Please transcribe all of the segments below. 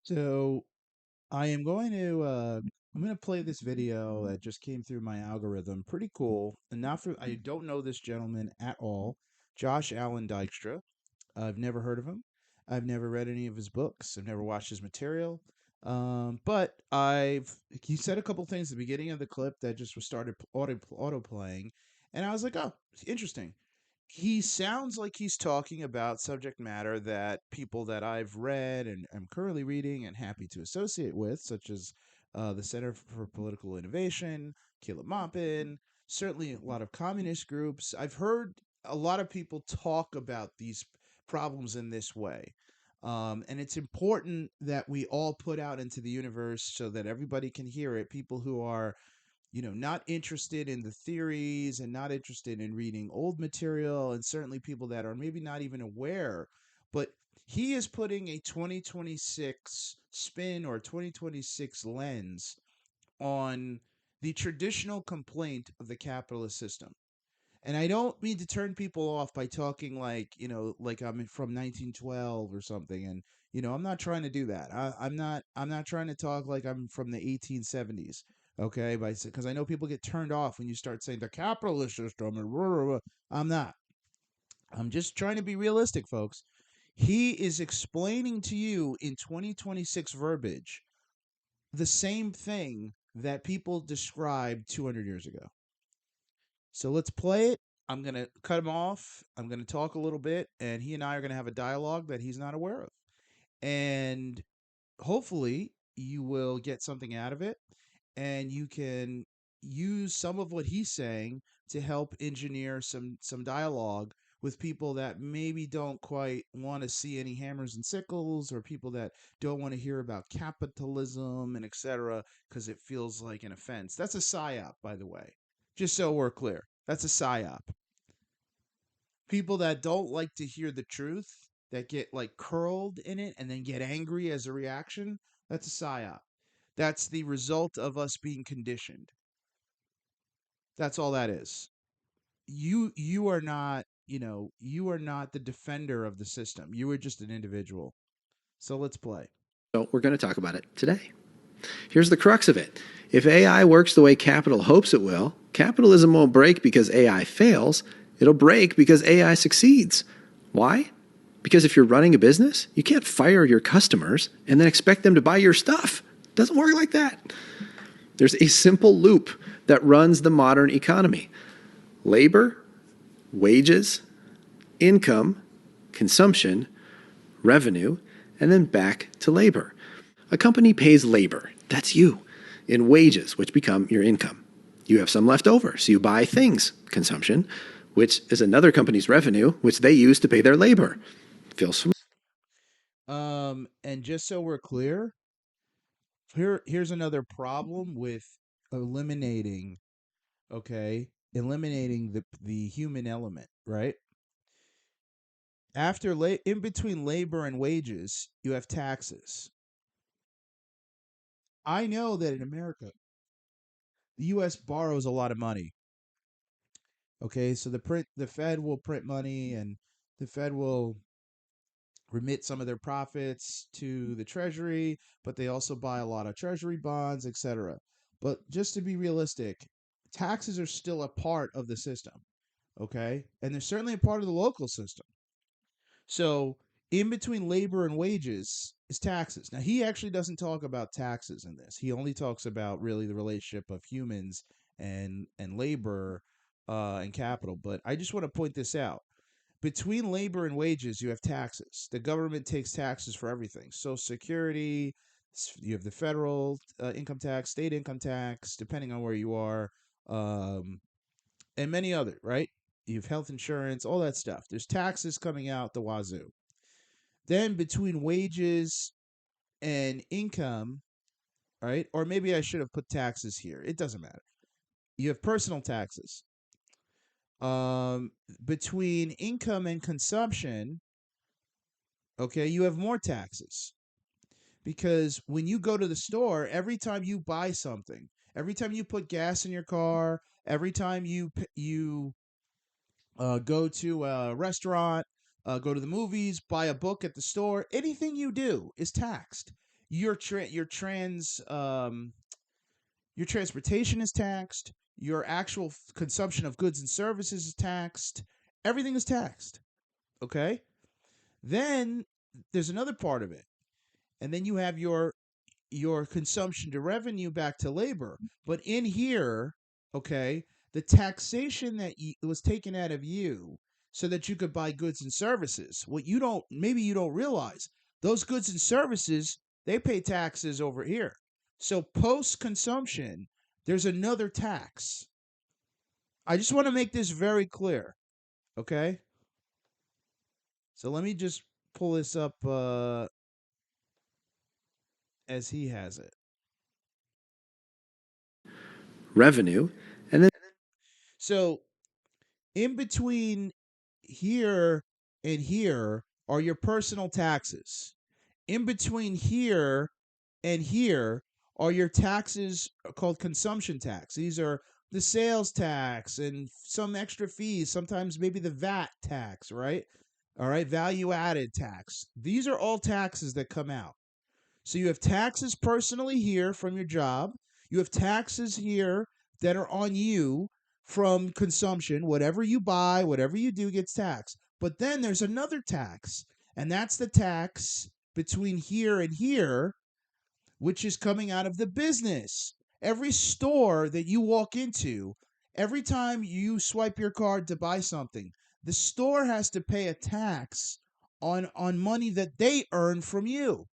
So I am going to I'm going to play this video that just came through my algorithm. Pretty cool. And not for I don't know this gentleman at all. Josh Allen Dykstra. I've never heard of him. I've never read any of his books. I've never watched his material. But he said a couple things at the beginning of the clip that just was started auto playing, and I was like, oh, interesting. He sounds like he's talking about subject matter that people that I've read and am currently reading and happy to associate with, such as the Center for Political Innovation, Caleb Maupin, certainly a lot of communist groups. I've heard a lot of people talk about these problems in this way. And it's important that we all put out into the universe so that everybody can hear it. People who are not interested in the theories and not interested in reading old material, and certainly people that are maybe not even aware. But he is putting a 2026 spin or 2026 lens on the traditional complaint of the capitalist system. And I don't mean to turn people off by talking like I'm from 1912 or something. And I'm not trying to do that. I'm not trying to talk like I'm from the 1870s. Okay, because I know people get turned off when you start saying the capitalist system and rah, rah, rah. I'm not. I'm just trying to be realistic, folks. He is explaining to you in 2026 verbiage the same thing that people described 200 years ago. So let's play it. I'm going to cut him off. I'm going to talk a little bit, and he and I are going to have a dialogue that he's not aware of. And hopefully, you will get something out of it, and you can use some of what he's saying to help engineer some dialogue with people that maybe don't quite want to see any hammers and sickles, or people that don't want to hear about capitalism and etc., because it feels like an offense. That's a psyop, by the way, just so we're clear. That's a psyop. People that don't like to hear the truth, that get like curled in it and then get angry as a reaction, that's a psyop. That's the result of us being conditioned. That's all that is. You are not, you are not the defender of the system. You are just an individual. So let's play. So we're going to talk about it today. Here's the crux of it. If AI works the way capital hopes it will, capitalism won't break because AI fails. It'll break because AI succeeds. Why? Because if you're running a business, you can't fire your customers and then expect them to buy your stuff. It doesn't work like that. There's a simple loop that runs the modern economy. Labor, wages, income, consumption, revenue, and then back to labor. A company pays labor, that's you, in wages, which become your income. You have some left over, so you buy things, consumption, which is another company's revenue, which they use to pay their labor. Feels familiar? And just so we're clear, here's another problem with eliminating, okay, eliminating the human element, right? In between labor and wages, you have taxes. I know that in America, the US borrows a lot of money. Okay, so the Fed will print money, and the Fed will remit some of their profits to the treasury, but they also buy a lot of treasury bonds, etc. But just to be realistic, taxes are still a part of the system, okay? And they're certainly a part of the local system. So in between labor and wages is taxes. Now he actually doesn't talk about taxes in this. He only talks about really the relationship of humans and labor and capital. But I just want to point this out. Between labor and wages, you have taxes. The government takes taxes for everything. Social Security, you have the federal income tax, state income tax, depending on where you are, um, and many other, right? You have health insurance, all that stuff. There's taxes coming out the wazoo. Then between wages and income, right? Or maybe I should have put taxes here. It doesn't matter. You have personal taxes. Between income and consumption, okay, you have more taxes. Because when you go to the store, every time you buy something, every time you put gas in your car, every time you go to a restaurant, go to the movies, buy a book at the store, anything you do is taxed. your transportation is taxed, your actual consumption of goods and services is taxed, everything is taxed. Okay? Then there's another part of it. And then you have your consumption to revenue back to labor. But in here, okay, the taxation that was taken out of you so that you could buy goods and services. What you don't, maybe you don't realize, those goods and services, they pay taxes over here. So post consumption, there's another tax. I just want to make this very clear, okay? So let me just pull this up as he has it. Revenue. And then So in between here and here are your personal taxes. In between here and here are your taxes called consumption tax. These are the sales tax and some extra fees, sometimes maybe the VAT tax, right? All right, value added tax. These are all taxes that come out. So you have taxes personally here from your job. You have taxes here that are on you from consumption. Whatever you buy, whatever you do gets taxed. But then there's another tax, and that's the tax between here and here, which is coming out of the business. Every store that you walk into, every time you swipe your card to buy something, the store has to pay a tax on money that they earn from you.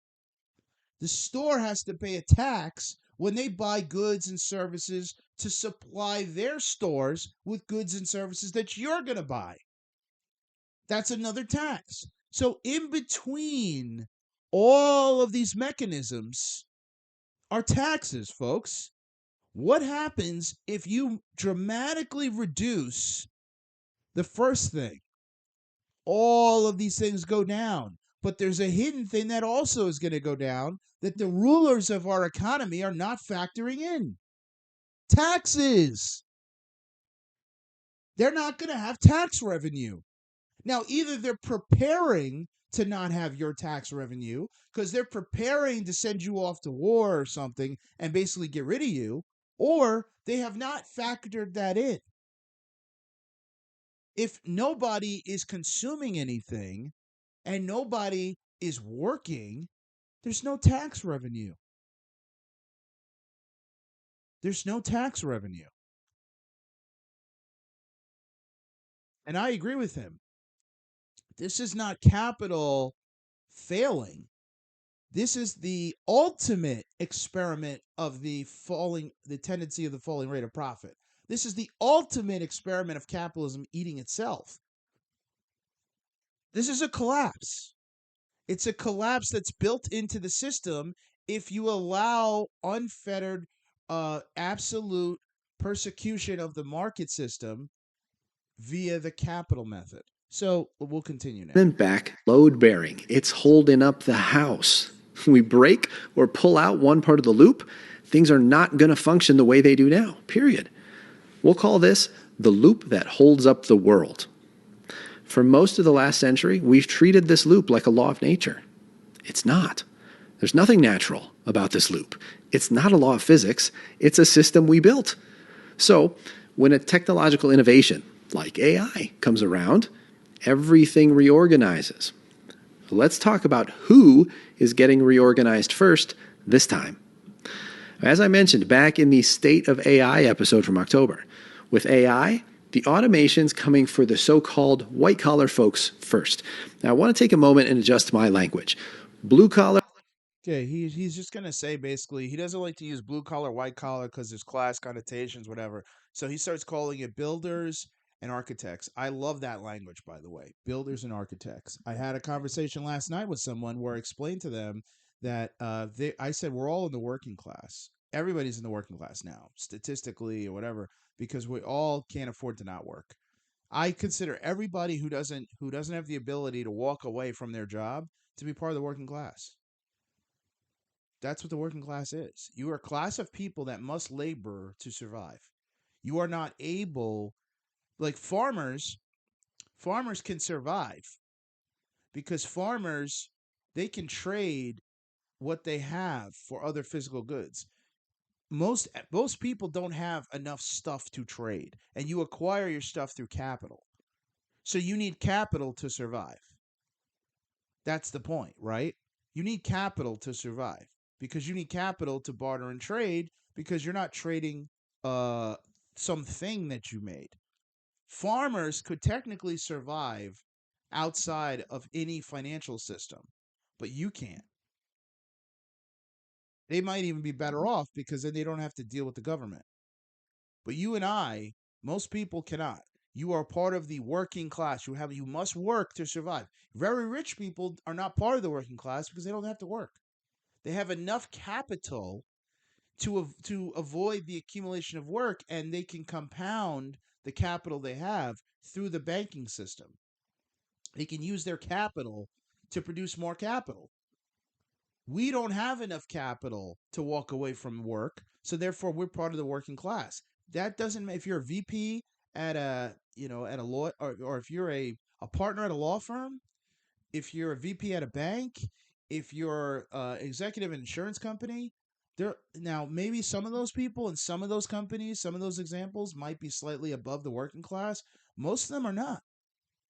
The store has to pay a tax when they buy goods and services to supply their stores with goods and services that you're going to buy. That's another tax. So, in between all of these mechanisms are taxes, folks. What happens if you dramatically reduce the first thing? All of these things go down. But there's a hidden thing that also is going to go down that the rulers of our economy are not factoring in: taxes. They're not going to have tax revenue. Now, either they're preparing to not have your tax revenue because they're preparing to send you off to war or something and basically get rid of you, or they have not factored that in. If nobody is consuming anything and nobody is working, there's no tax revenue. There's no tax revenue. And I agree with him. This is not capital failing. This is the ultimate experiment of the tendency of the falling rate of profit. This is the ultimate experiment of capitalism eating itself. This is a collapse. It's a collapse that's built into the system if you allow unfettered, absolute persecution of the market system via the capital method. So we'll continue now. then back, load bearing. It's holding up the house. We break or pull out one part of the loop, things are not going to function the way they do now, period. We'll call this the loop that holds up the world. For most of the last century, we've treated this loop like a law of nature. It's not. There's nothing natural about this loop. It's not a law of physics, it's a system we built. So, when a technological innovation like AI comes around, everything reorganizes. Let's talk about who is getting reorganized first this time. As I mentioned back in the State of AI episode from October, with AI, the automation's coming for the so-called white-collar folks first. Now, I want to take a moment and adjust my language. Blue-collar. Okay, he's just gonna say basically he doesn't like to use blue collar, white collar because there's class connotations, whatever. So he starts calling it builders and architects. I love that language, by the way, builders and architects. I had a conversation last night with someone where I explained to them that I said we're all in the working class. Everybody's in the working class now, statistically or whatever, because we all can't afford to not work. I consider everybody who doesn't have the ability to walk away from their job to be part of the working class. That's what the working class is. You are a class of people that must labor to survive. You are not able, like farmers can survive because farmers, they can trade what they have for other physical goods. Most people don't have enough stuff to trade, and you acquire your stuff through capital. So you need capital to survive. That's the point, right? You need capital to survive because you need capital to barter and trade because you're not trading uh something that you made. Farmers could technically survive outside of any financial system, but you can't. They might even be better off because then they don't have to deal with the government. But you and I, most people cannot. You are part of the working class. You must work to survive. Very rich people are not part of the working class because they don't have to work. They have enough capital to avoid the accumulation of work, and they can compound the capital they have through the banking system. They can use their capital to produce more capital. We don't have enough capital to walk away from work, so therefore we're part of the working class. That doesn't, if you're a VP at a, at a law, or if you're a partner at a law firm, if you're a VP at a bank, if you're executive insurance company, there now maybe some of those people in some of those companies, some of those examples might be slightly above the working class. Most of them are not.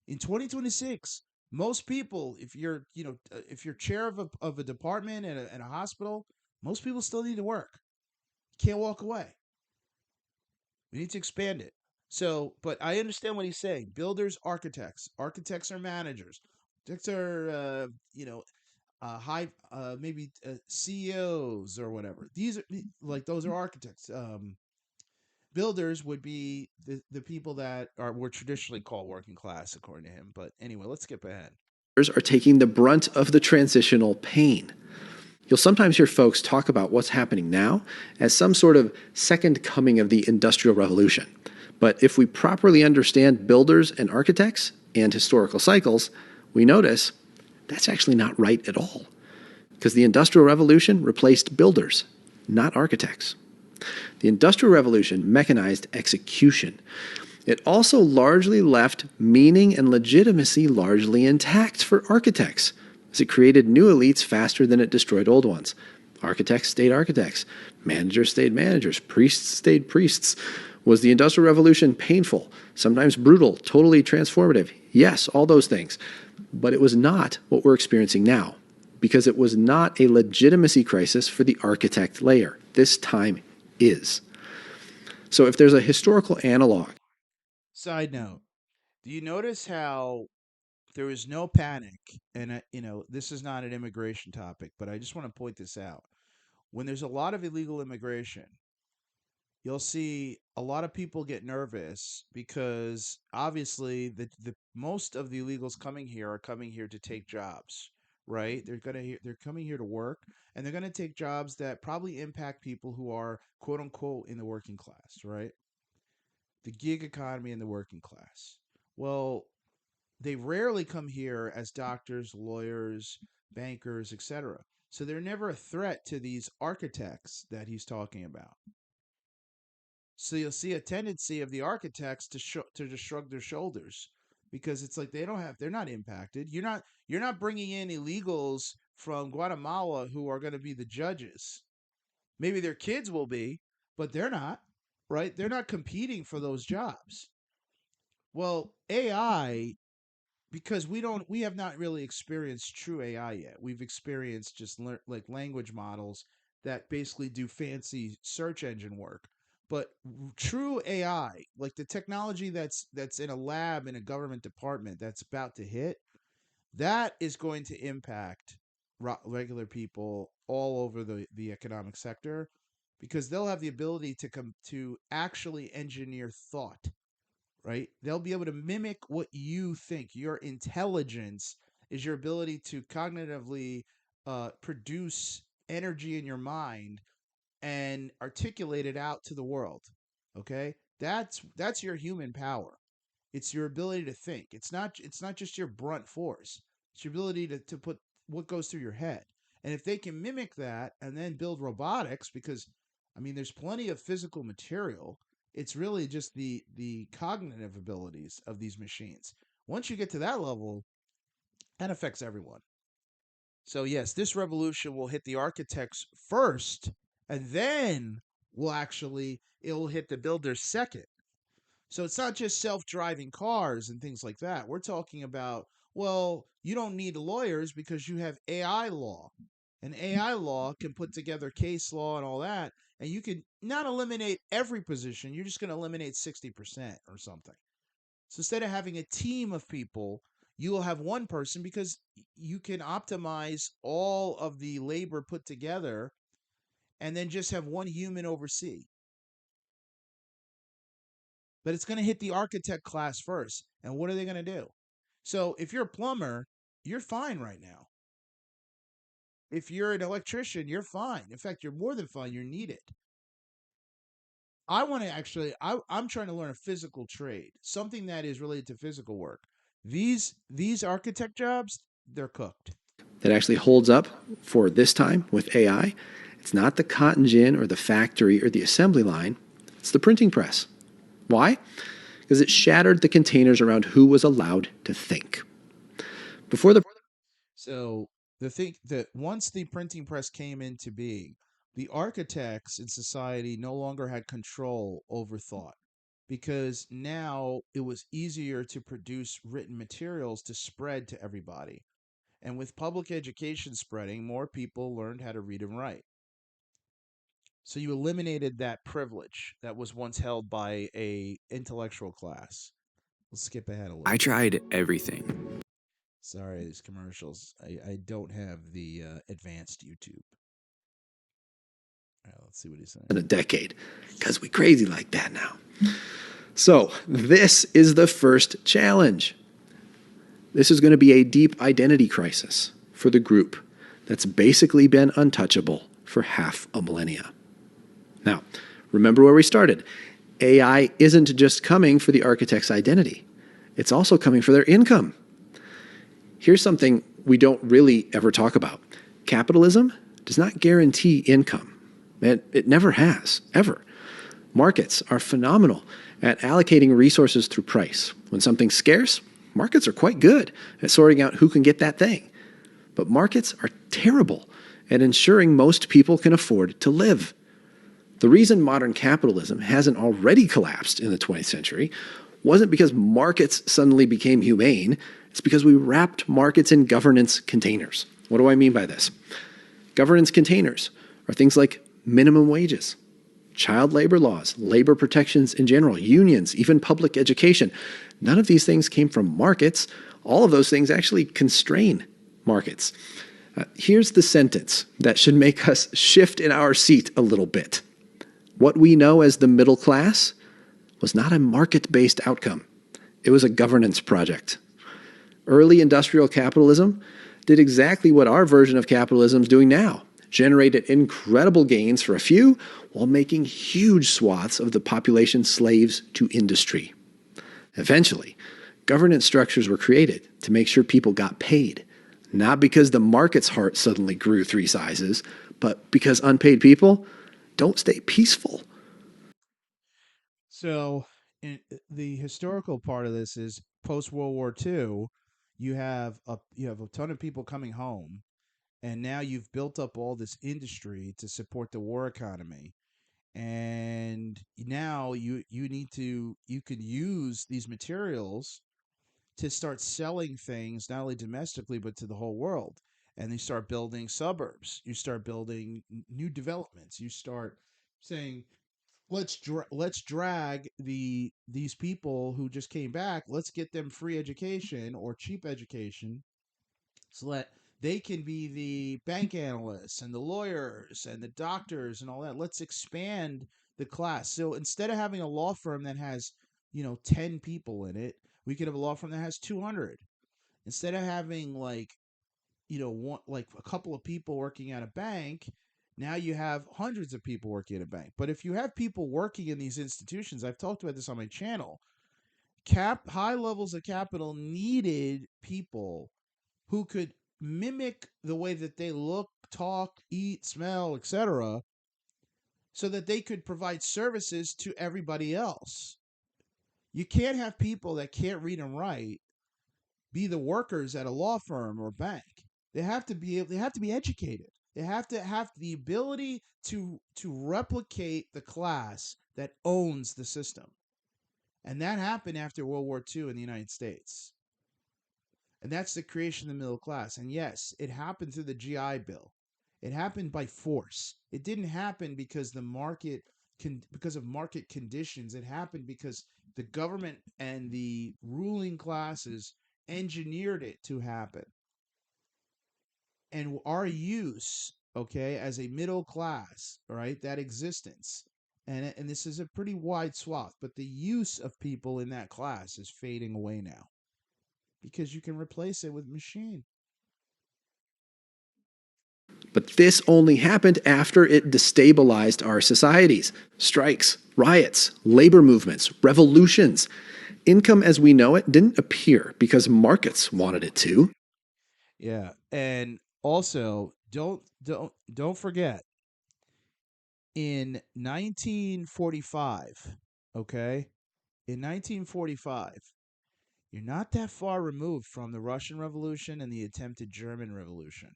In 2026, most people, if you're, if you're chair of a department in a hospital, most people still need to work. You can't walk away. We need to expand it. So, but I understand what he's saying. Builders, architects. Architects are managers. Architects are, high, maybe CEOs or whatever. These are like those are architects. Builders would be the people that were traditionally called working class, according to him. But anyway, let's skip ahead. Are taking the brunt of the transitional pain. You'll sometimes hear folks talk about what's happening now as some sort of second coming of the Industrial Revolution. But if we properly understand builders and architects and historical cycles, we notice that's actually not right at all. Because the Industrial Revolution replaced builders, not architects. The Industrial Revolution mechanized execution. It also largely left meaning and legitimacy largely intact for architects, as it created new elites faster than it destroyed old ones. Architects stayed architects, managers stayed managers, priests stayed priests. Was the Industrial Revolution painful, sometimes brutal, totally transformative? Yes, all those things. But it was not what we're experiencing now, because it was not a legitimacy crisis for the architect layer. This time is. So if there's a historical analog. Side note: do you notice how there is no panic? And this is not an immigration topic, but I just want to point this out. When there's a lot of illegal immigration, you'll see a lot of people get nervous because obviously the most of the illegals coming here are coming here to take jobs, right? They're coming here to work, and they're gonna take jobs that probably impact people who are quote unquote in the working class, right? The gig economy and the working class. Well, they rarely come here as doctors, lawyers, bankers, etc. So they're never a threat to these architects that he's talking about. So you'll see a tendency of the architects to just shrug their shoulders because it's like they're not impacted. You're not bringing in illegals from Guatemala who are going to be the judges. Maybe their kids will be, but they're not, right? They're not competing for those jobs. Well, AI, because we have not really experienced true AI yet. We've experienced just like language models that basically do fancy search engine work. But true AI, like the technology that's in a lab in a government department that's about to hit, that is going to impact regular people all over the economic sector because they'll have the ability to come to actually engineer thought, right? They'll be able to mimic what you think. Your intelligence is your ability to cognitively produce energy in your mind and articulate it out to the world. Okay, that's your human power. It's your ability to think. It's not just your brunt force. It's your ability to put what goes through your head. And if they can mimic that and then build robotics, because I mean, there's plenty of physical material. It's really just the cognitive abilities of these machines. Once you get to that level, that affects everyone. So yes, this revolution will hit the architects first, and then it'll hit the builders second. So it's not just self-driving cars and things like that. We're talking about, well, you don't need lawyers because you have AI law. And AI law can put together case law and all that, and you can not eliminate every position, you're just going to eliminate 60% or something. So instead of having a team of people, you will have one person because you can optimize all of the labor put together and then just have one human oversee. But it's going to hit the architect class first. And what are they going to do? So if you're a plumber, you're fine right now. If you're an electrician, you're fine. In fact, you're more than fine. You're needed. I want to actually, I'm trying to learn a physical trade, something that is related to physical work. These architect jobs, they're cooked. That actually holds up for this time with AI, it's not the cotton gin or the factory or the assembly line, it's the printing press. Why? Because it shattered the containers around who was allowed to think. Before the So the thing that once the printing press came into being, the architects in society no longer had control over thought because now it was easier to produce written materials to spread to everybody. And with public education spreading, more people learned how to read and write. So you eliminated that privilege that was once held by a intellectual class. Let's skip ahead a little I bit. tried everything. Sorry, these commercials. I don't have the advanced YouTube. All right, let's see what he's saying. in a decade, because we crazy like that now. So this is the first challenge. This is going to be a deep identity crisis for the group that's basically been untouchable for half a millennia. Now, remember where we started. AI isn't just coming for the architect's identity, it's also coming for their income. Here's something we don't really ever talk about. Capitalism does not guarantee income. It never has, ever. Markets are phenomenal at allocating resources through price. When something's scarce, markets are quite good at sorting out who can get that thing. But markets are terrible at ensuring most people can afford to live. The reason modern capitalism hasn't already collapsed in the 20th century wasn't because markets suddenly became humane, it's because we wrapped markets in governance containers. What do I mean by this? Governance containers are things like minimum wages, child labor laws, labor protections in general, unions, even public education. None of these things came from markets. All of those things actually constrain markets. Here's the sentence that should make us shift in our seat a little bit. What we know as the middle class was not a market-based outcome. It was a governance project. Early industrial capitalism did exactly what our version of capitalism is doing now. Generated incredible gains for a few while making huge swaths of the population slaves to industry. Eventually, governance structures were created to make sure people got paid, not because the market's heart suddenly grew 3 sizes, but because unpaid people don't stay peaceful. So, the historical part of this is post World War II. You have a ton of people coming home, and now you've built up all this industry to support the war economy. And now you could use these materials to start selling things not only domestically but to the whole world. And you start building suburbs. You start building new developments. You start saying, let's drag these people who just came back. Let's get them free education or cheap education, so that they can be the bank analysts and the lawyers and the doctors and all that. Let's expand the class. So instead of having a law firm that has 10 people in it, we could have a law firm that has 200. Instead of having one, like a couple of people working at a bank, now you have hundreds of people working at a bank. But if you have people working in these institutions, I've talked about this on my channel, high levels of capital needed people who could mimic the way that they look, talk, eat, smell, etc., so that they could provide services to everybody else. You can't have people that can't read and write be the workers at a law firm or bank. They have to be educated. They have to have the ability to replicate the class that owns the system. And that happened after World War II in the United States. And that's the creation of the middle class. And yes, it happened through the GI Bill. It happened by force. It didn't happen because because of market conditions. It happened because the government and the ruling classes engineered it to happen. And our use, okay, as a middle class, all right, that existence, and this is a pretty wide swath, but the use of people in that class is fading away now because you can replace it with machine. But this only happened after it destabilized our societies. Strikes, riots, labor movements, revolutions. Income as we know it didn't appear because markets wanted it to. Yeah, and also don't forget in 1945, okay? In 1945, you're not that far removed from the Russian Revolution and the attempted German Revolution.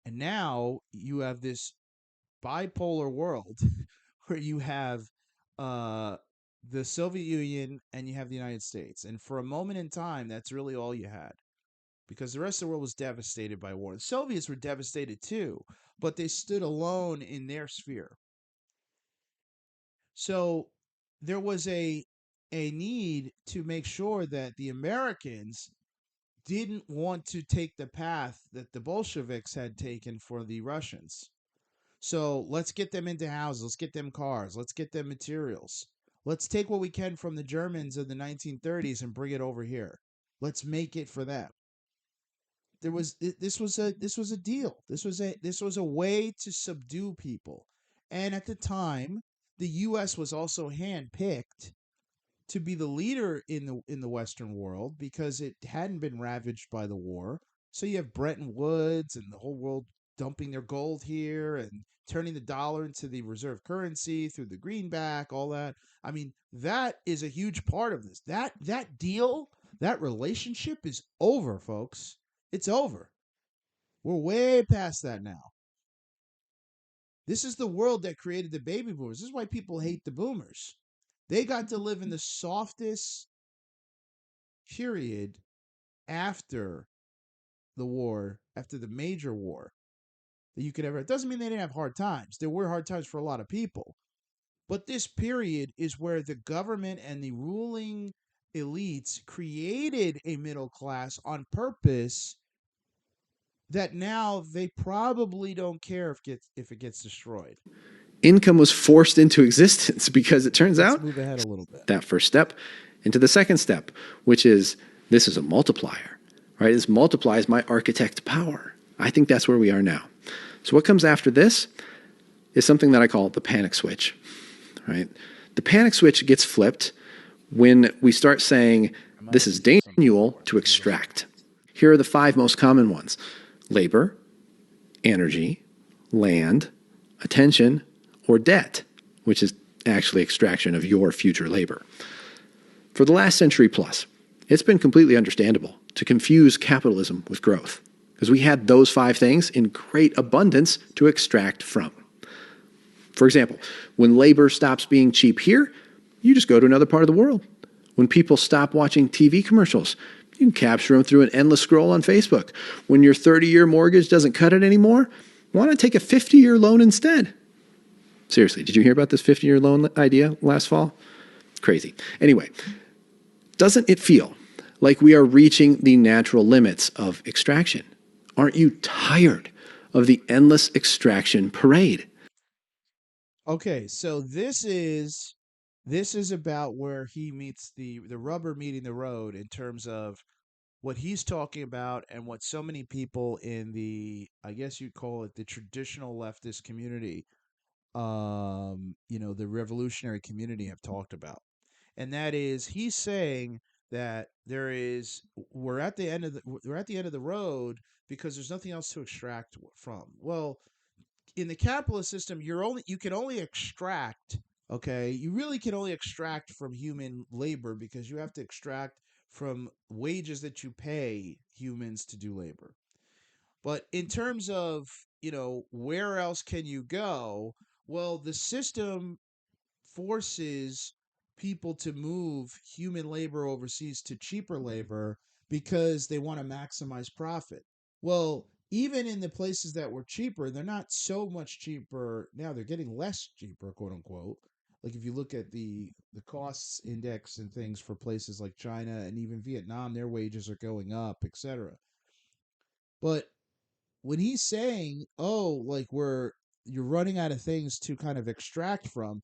And now you have this bipolar world where you have uh, the Soviet Union and you have the United States. And for a moment in time, that's really all you had because the rest of the world was devastated by war. The Soviets were devastated too, but they stood alone in their sphere. So there was a need to make sure that the Americans didn't want to take the path that the Bolsheviks had taken for the Russians. So let's get them into houses, let's get them cars, let's get them materials. Let's take what we can from the Germans of the 1930s and bring it over here. Let's make it for them. This was a deal. This was a way to subdue people. And at the time, the US was also handpicked to be the leader in the Western world because it hadn't been ravaged by the war. So you have Bretton Woods and the whole world dumping their gold here and turning the dollar into the reserve currency through the greenback, all that. I mean, that is a huge part of this. That deal, that relationship is over, folks. It's over. We're way past that now. This is the world that created the baby boomers. This is why people hate the boomers. They got to live in the softest period after the war, after the major war that you could ever. It doesn't mean they didn't have hard times. There were hard times for a lot of people. But this period is where the government and the ruling elites created a middle class on purpose that now they probably don't care if it gets destroyed. Income was forced into existence because it turns Let's out move ahead a little bit. that first step into the second step, which is this is a multiplier, right? This multiplies my architect power. I think that's where we are now. So what comes after this is something that I call the panic switch, right? The panic switch gets flipped when we start saying this is Daniel to extract. Here are the 5 most common ones: labor, energy, land, attention, or debt, which is actually extraction of your future labor. For the last century plus, it's been completely understandable to confuse capitalism with growth because we had those 5 things in great abundance to extract from. For example, when labor stops being cheap here, you just go to another part of the world. When people stop watching TV commercials, you can capture them through an endless scroll on Facebook. When your 30-year mortgage doesn't cut it anymore, why not take a 50-year loan instead? Seriously, did you hear about this 50-year loan idea last fall? Crazy. Anyway, doesn't it feel like we are reaching the natural limits of extraction? Aren't you tired of the endless extraction parade? Okay, so this is about where he meets the rubber meeting the road in terms of what he's talking about and what so many people in the, I guess you'd call it, the traditional leftist community, the revolutionary community, have talked about. And that is he's saying that we're at the end of the road because there's nothing else to extract from. Well, in the capitalist system, you can only extract. Okay, you really can only extract from human labor because you have to extract from wages that you pay humans to do labor. But in terms of, where else can you go? Well, the system forces people to move human labor overseas to cheaper labor because they want to maximize profit. Well, even in the places that were cheaper, they're not so much cheaper now. They're getting less cheaper, quote unquote. Like if you look at the costs index and things for places like China and even Vietnam, their wages are going up, etc. But when he's saying, "Oh, like you're running out of things to kind of extract from,"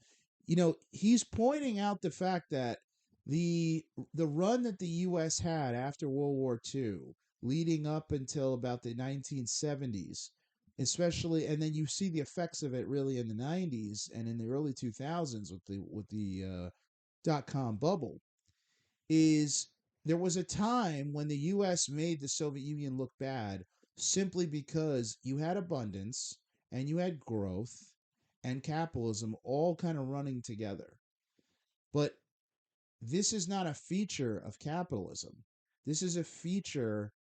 he's pointing out the fact that the run that the U.S. had after World War II, leading up until about the 1970s, especially, and then you see the effects of it really in the 90s and in the early 2000s with the dot-com bubble, is there was a time when the US made the Soviet Union look bad simply because you had abundance and you had growth and capitalism all kind of running together. But this is not a feature of capitalism. This is a feature,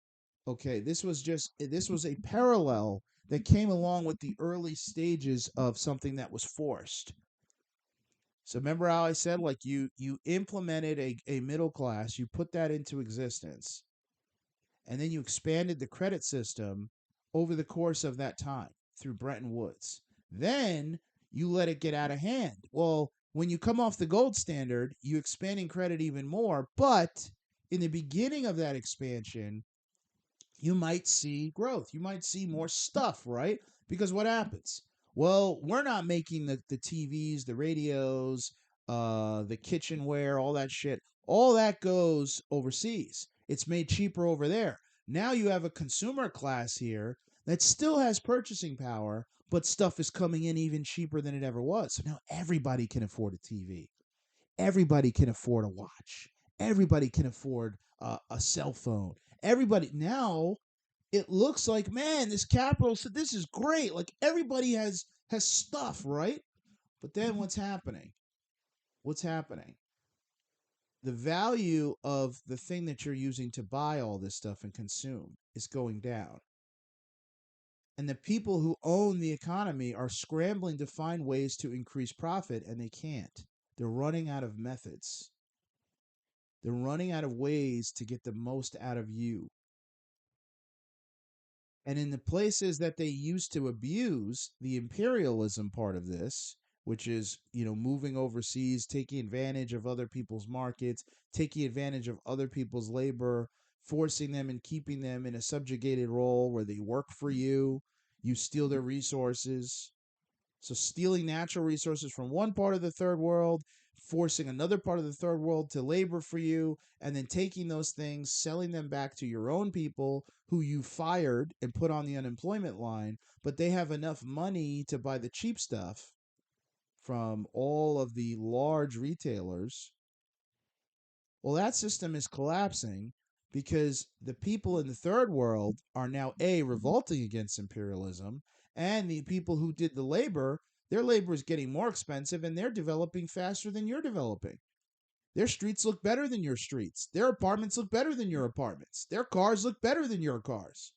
okay, this was a parallel that came along with the early stages of something that was forced. So remember how I said, like, you implemented a middle class, you put that into existence, and then you expanded the credit system over the course of that time through Bretton Woods. Then you let it get out of hand. Well, when you come off the gold standard, you expanding credit even more, but in the beginning of that expansion, you might see growth. You might see more stuff, right? Because what happens? Well, we're not making the TVs, the radios, the kitchenware, all that shit. All that goes overseas. It's made cheaper over there. Now you have a consumer class here that still has purchasing power, but stuff is coming in even cheaper than it ever was. So now everybody can afford a TV. Everybody can afford a watch. Everybody can afford a cell phone. Everybody now, it looks like, man, this capital, so this is great. Like everybody has stuff, right? But then what's happening? What's happening? The value of the thing that you're using to buy all this stuff and consume is going down. And the people who own the economy are scrambling to find ways to increase profit, and they can't. They're running out of methods. They're running out of ways to get the most out of you. And in the places that they used to abuse the imperialism part of this, which is, moving overseas, taking advantage of other people's markets, taking advantage of other people's labor, forcing them and keeping them in a subjugated role where they work for you, you steal their resources. So stealing natural resources from one part of the third world, forcing another part of the third world to labor for you, and then taking those things, selling them back to your own people who you fired and put on the unemployment line, but they have enough money to buy the cheap stuff from all of the large retailers. Well, that system is collapsing because the people in the third world are now revolting against imperialism, and the people who did the labor, their labor is getting more expensive and they're developing faster than you're developing. Their streets look better than your streets. Their apartments look better than your apartments. Their cars look better than your cars.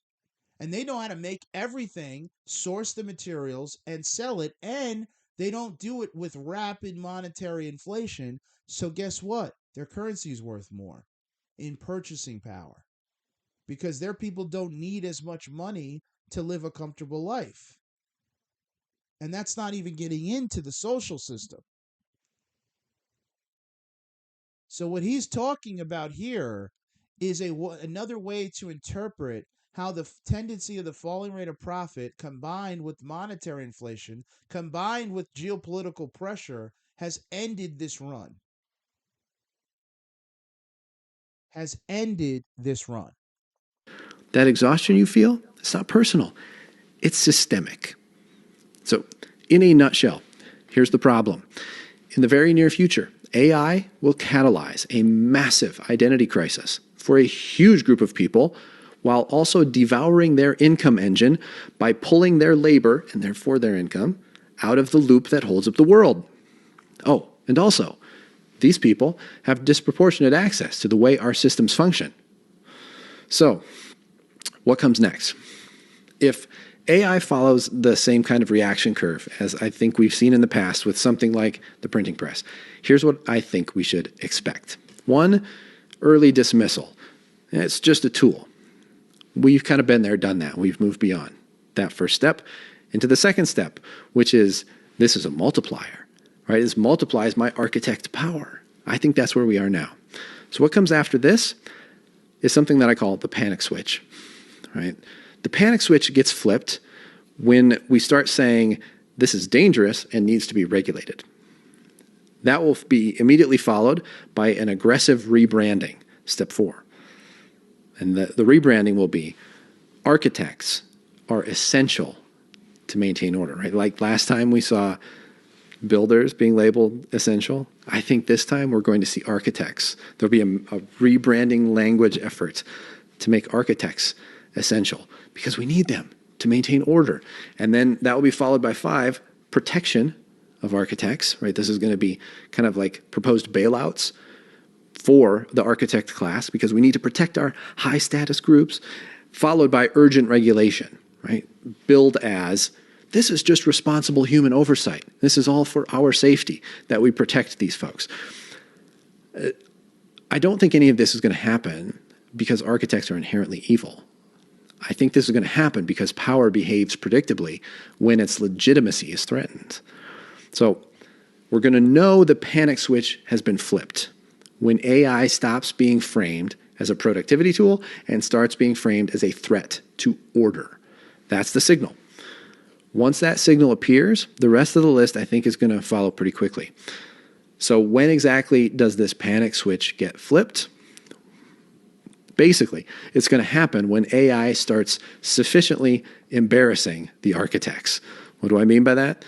And they know how to make everything, source the materials, and sell it. And they don't do it with rapid monetary inflation. So, guess what? Their currency is worth more in purchasing power because their people don't need as much money to live a comfortable life. And that's not even getting into the social system. So, what he's talking about here is another way to interpret how the tendency of the falling rate of profit combined with monetary inflation, combined with geopolitical pressure, has ended this run. Has ended this run. That exhaustion you feel, it's not personal, it's systemic. So, in a nutshell, here's the problem. In the very near future, AI will catalyze a massive identity crisis for a huge group of people while also devouring their income engine by pulling their labor, and therefore their income, out of the loop that holds up the world. Oh, and also, these people have disproportionate access to the way our systems function. So, what comes next? If AI follows the same kind of reaction curve as I think we've seen in the past with something like the printing press, here's what I think we should expect. One, early dismissal. It's just a tool. We've kind of been there, done that. We've moved beyond that first step into the second step, which is this is a multiplier, right? This multiplies my architect power. I think that's where we are now. So what comes after this is something that I call the panic switch, right? The panic switch gets flipped when we start saying this is dangerous and needs to be regulated. That will be immediately followed by an aggressive rebranding, step 4. And the rebranding will be architects are essential to maintain order, right? Like last time we saw builders being labeled essential. I think this time we're going to see architects. There'll be a rebranding language effort to make architects essential because we need them to maintain order. And then that will be followed by 5, protection of architects, right? This is going to be kind of like proposed bailouts for the architect class because we need to protect our high status groups, followed by urgent regulation, right? Billed as this is just responsible human oversight. This is all for our safety that we protect these folks. I don't think any of this is going to happen because architects are inherently evil. I think this is going to happen because power behaves predictably when its legitimacy is threatened. So we're going to know the panic switch has been flipped when AI stops being framed as a productivity tool and starts being framed as a threat to order. That's the signal. Once that signal appears, the rest of the list I think is going to follow pretty quickly. So when exactly does this panic switch get flipped? Basically, it's going to happen when AI starts sufficiently embarrassing the architects. What do I mean by that?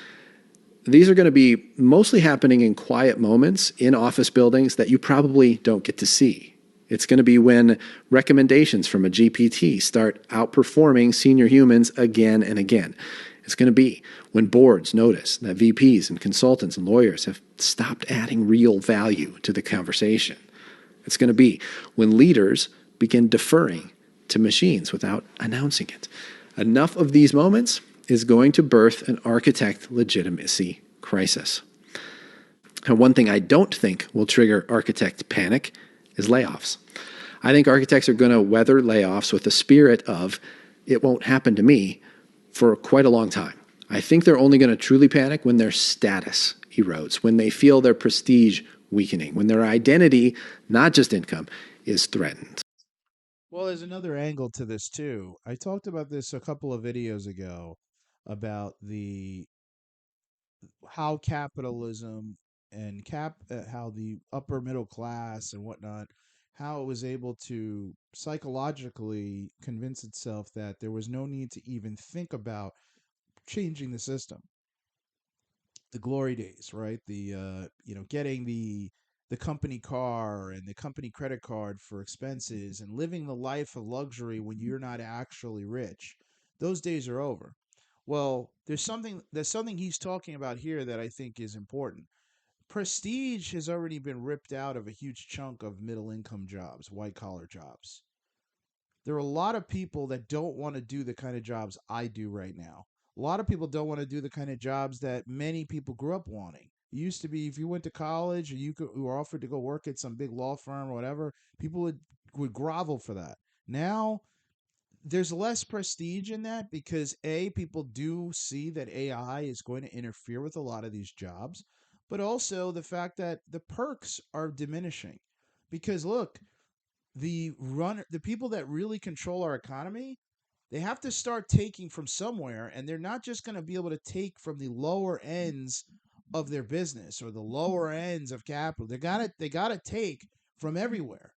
These are going to be mostly happening in quiet moments in office buildings that you probably don't get to see. It's going to be when recommendations from a GPT start outperforming senior humans again and again. It's going to be when boards notice that VPs and consultants and lawyers have stopped adding real value to the conversation. It's going to be when leaders begin deferring to machines without announcing it. Enough of these moments is going to birth an architect legitimacy crisis. And one thing I don't think will trigger architect panic is layoffs. I think architects are going to weather layoffs with the spirit of it won't happen to me for quite a long time. I think they're only going to truly panic when their status erodes, when they feel their prestige weakening, when their identity, not just income, is threatened. Well, there's another angle to this too. I talked about this a couple of videos ago about the how capitalism and how the upper middle class and whatnot, how it was able to psychologically convince itself that there was no need to even think about changing the system. The glory days, right? The getting the company car and the company credit card for expenses and living the life of luxury when you're not actually rich. Those days are over. Well, there's something he's talking about here that I think is important. Prestige has already been ripped out of a huge chunk of middle income jobs, white collar jobs. There are a lot of people that don't want to do the kind of jobs I do right now. A lot of people don't want to do the kind of jobs that many people grew up wanting. It used to be if you went to college or you were offered to go work at some big law firm or whatever, people would grovel for that. Now there's less prestige in that because people do see that AI is going to interfere with a lot of these jobs, but also the fact that the perks are diminishing. Because look, the people that really control our economy, they have to start taking from somewhere, and they're not just going to be able to take from the lower ends of their business or the lower ends of capital. They got to take from everywhere.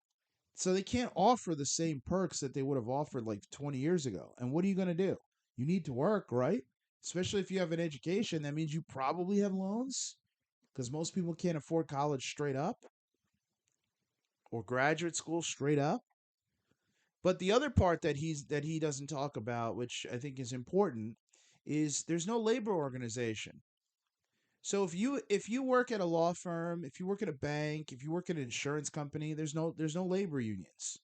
So they can't offer the same perks that they would have offered like 20 years ago. And what are you going to do? You need to work, right? Especially if you have an education, that means you probably have loans because most people can't afford college straight up or graduate school straight up. But the other part that he doesn't talk about, which I think is important, is there's no labor organization. So if you work at a law firm, if you work at a bank, if you work at an insurance company, there's no labor unions.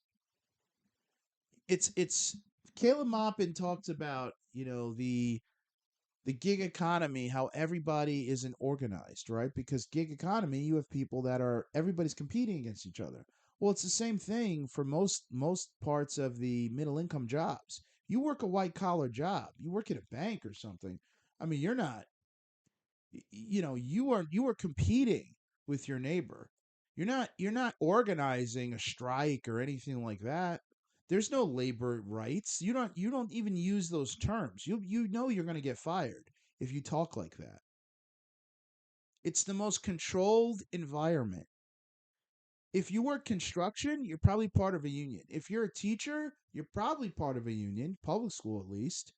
It's Caleb Maupin talks about the gig economy, how everybody isn't organized, right? Because gig economy, you have people that are everybody's competing against each other. Well, it's the same thing for most parts of the middle income jobs. You work a white collar job, you work at a bank or something. I mean, you're not you are competing with your neighbor. You're not organizing a strike or anything like that. There's no labor rights. You don't even use those terms. You know you're going to get fired if you talk like that. It's the most controlled environment. If you work construction, you're probably part of a union. If you're a teacher, you're probably part of a union, public school at least.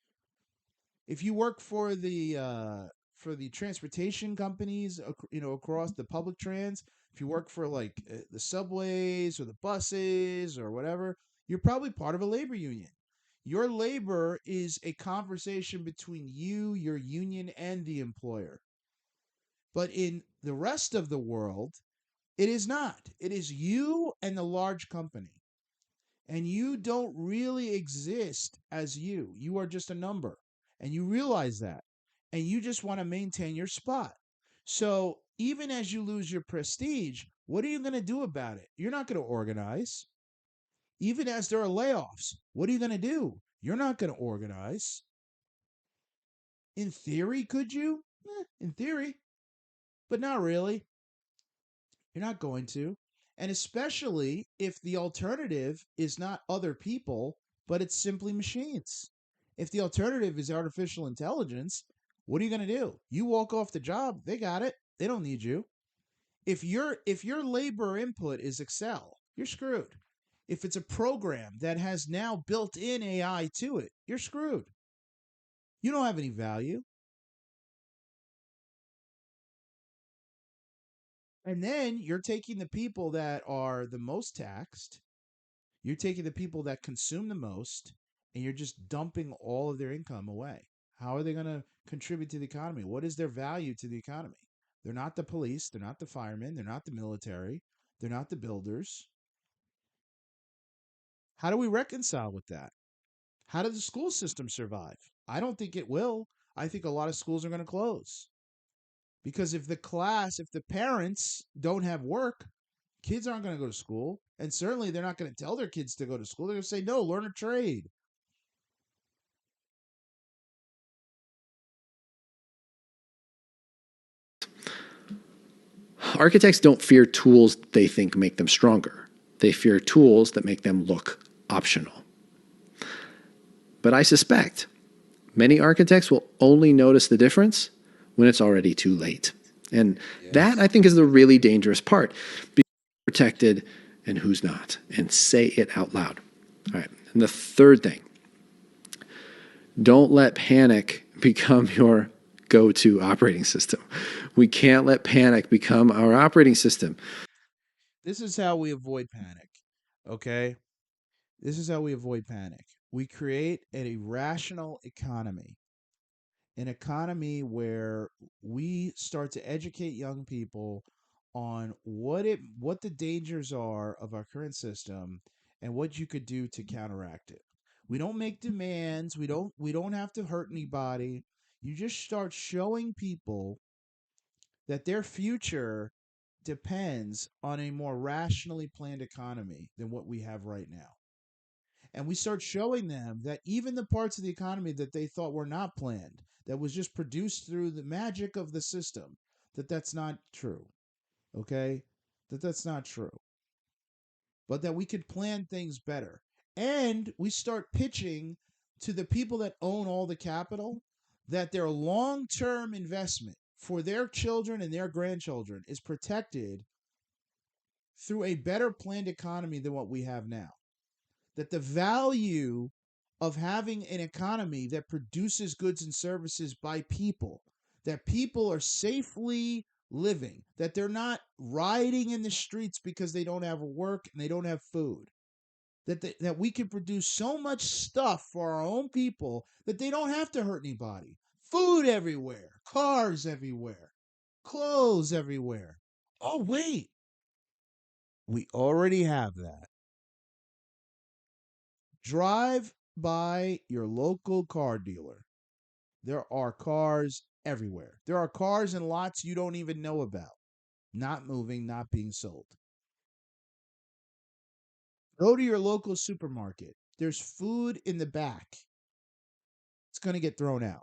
If you work for the transportation companies, across the public trans, if you work for like the subways or the buses or whatever, you're probably part of a labor union. Your labor is a conversation between you, your union, and the employer. But in the rest of the world, it is not. It is you and the large company. And you don't really exist as you. You are just a number. And you realize that. And you just want to maintain your spot. So even as you lose your prestige, what are you going to do about it? You're not going to organize. Even as there are layoffs, what are you going to do? You're not going to organize. In theory, could you? In theory, but not really. You're not going to. And especially if the alternative is not other people, but it's simply machines. If the alternative is artificial intelligence, what are you going to do? You walk off the job, they got it. They don't need you. If your labor input is Excel, you're screwed. If it's a program that has now built in AI to it, you're screwed. You don't have any value. And then you're taking the people that are the most taxed. You're taking the people that consume the most and you're just dumping all of their income away. How are they going to contribute to the economy? What is their value to the economy? They're not the police, they're not the firemen, they're not the military, they're not the builders. How do we reconcile with that? How does the school system survive? I don't think it will. I think a lot of schools are going to close. Because if the parents don't have work, kids aren't going to go to school. And certainly they're not going to tell their kids to go to school. They're going to say, no, learn a trade. Architects don't fear tools they think make them stronger. They fear tools that make them look optional. But I suspect many architects will only notice the difference when it's already too late. And that, I Yes. think, is the really dangerous part. Be protected and who's not, and say it out loud. All right. And the third thing, don't let panic become your go to operating system. We can't let panic become our operating system. This is how we avoid panic. Okay? This is how we avoid panic. We create an irrational economy, an economy where we start to educate young people on what the dangers are of our current system and what you could do to counteract it. We don't make demands, we don't have to hurt anybody. You just start showing people that their future depends on a more rationally planned economy than what we have right now. And we start showing them that even the parts of the economy that they thought were not planned, that was just produced through the magic of the system, that that's not true. Okay? That's not true. But that we could plan things better. And we start pitching to the people that own all the capital that their long term investment for their children and their grandchildren is protected through a better planned economy than what we have now. That the value of having an economy that produces goods and services by people, that people are safely living, that they're not rioting in the streets because they don't have work and they don't have food, that we can produce so much stuff for our own people that they don't have to hurt anybody. Food everywhere, cars everywhere, clothes everywhere. Oh, wait, we already have that. Drive by your local car dealer. There are cars everywhere. There are cars in lots you don't even know about, not moving, not being sold. Go to your local supermarket. There's food in the back. It's going to get thrown out.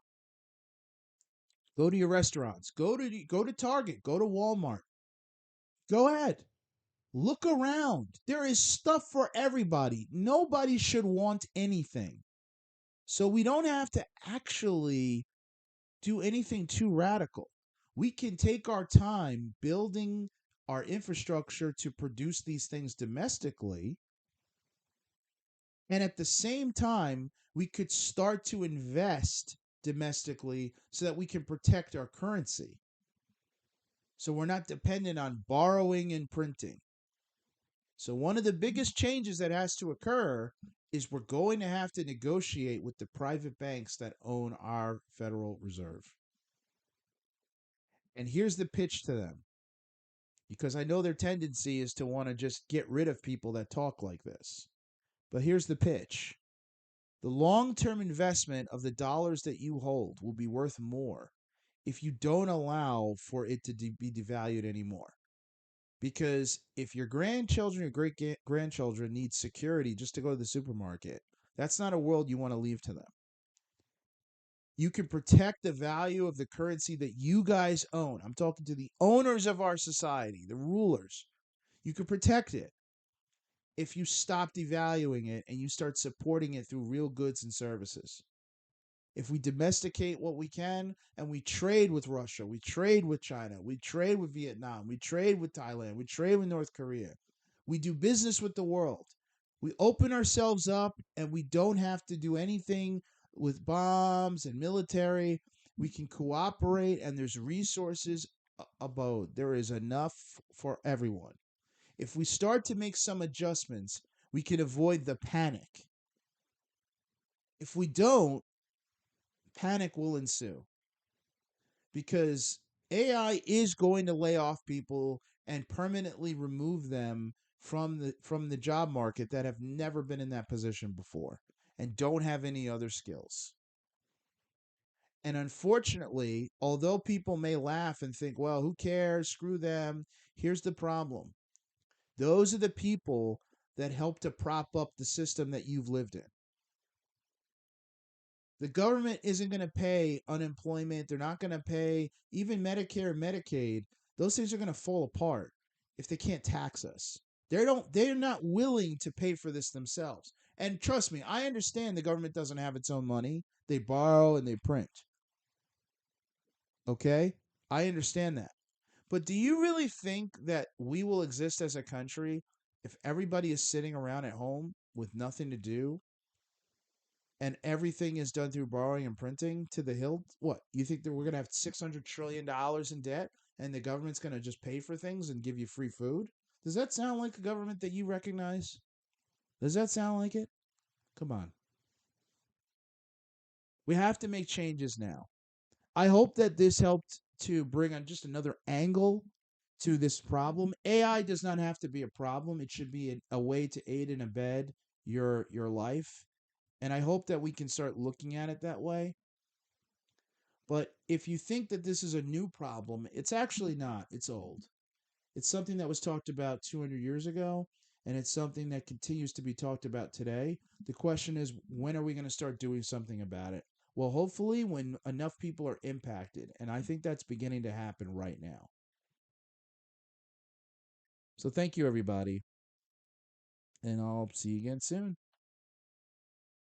Go to your restaurants. Go to Target. Go to Walmart. Go ahead. Look around. There is stuff for everybody. Nobody should want anything. So we don't have to actually do anything too radical. We can take our time building our infrastructure to produce these things domestically. And at the same time, we could start to invest domestically so that we can protect our currency. So we're not dependent on borrowing and printing. So one of the biggest changes that has to occur is we're going to have to negotiate with the private banks that own our Federal Reserve. And here's the pitch to them, because I know their tendency is to want to just get rid of people that talk like this. But here's the pitch. The long term investment of the dollars that you hold will be worth more if you don't allow for it to be devalued anymore. Because if your grandchildren or great grandchildren need security just to go to the supermarket, that's not a world you want to leave to them. You can protect the value of the currency that you guys own. I'm talking to the owners of our society, the rulers. You can protect it if you stop devaluing it and you start supporting it through real goods and services. If we domesticate what we can and we trade with Russia, we trade with China, we trade with Vietnam, we trade with Thailand, we trade with North Korea, we do business with the world. We open ourselves up and we don't have to do anything with bombs and military. We can cooperate and there's resources abode. There is enough for everyone. If we start to make some adjustments, we can avoid the panic. If we don't, panic will ensue because AI is going to lay off people and permanently remove them from the job market that have never been in that position before and don't have any other skills. And unfortunately, although people may laugh and think, well, who cares? Screw them. Here's the problem. Those are the people that help to prop up the system that you've lived in. The government isn't going to pay unemployment. They're not going to pay even Medicare and Medicaid. Those things are going to fall apart if they can't tax us. They're not willing to pay for this themselves. And trust me, I understand the government doesn't have its own money. They borrow and they print. Okay? I understand that. But do you really think that we will exist as a country if everybody is sitting around at home with nothing to do and everything is done through borrowing and printing to the hilt? What, you think that we're going to have $600 trillion in debt and the government's going to just pay for things and give you free food? Does that sound like a government that you recognize? Does that sound like it? Come on. We have to make changes now. I hope that this helped to bring on just another angle to this problem. AI does not have to be a problem. It should be a way to aid and abet your life. And I hope that we can start looking at it that way. But if you think that this is a new problem, it's actually not. It's old. It's something that was talked about 200 years ago, and it's something that continues to be talked about today. The question is, when are we going to start doing something about it? Well, hopefully, when enough people are impacted. And I think that's beginning to happen right now. So thank you, everybody. And I'll see you again soon.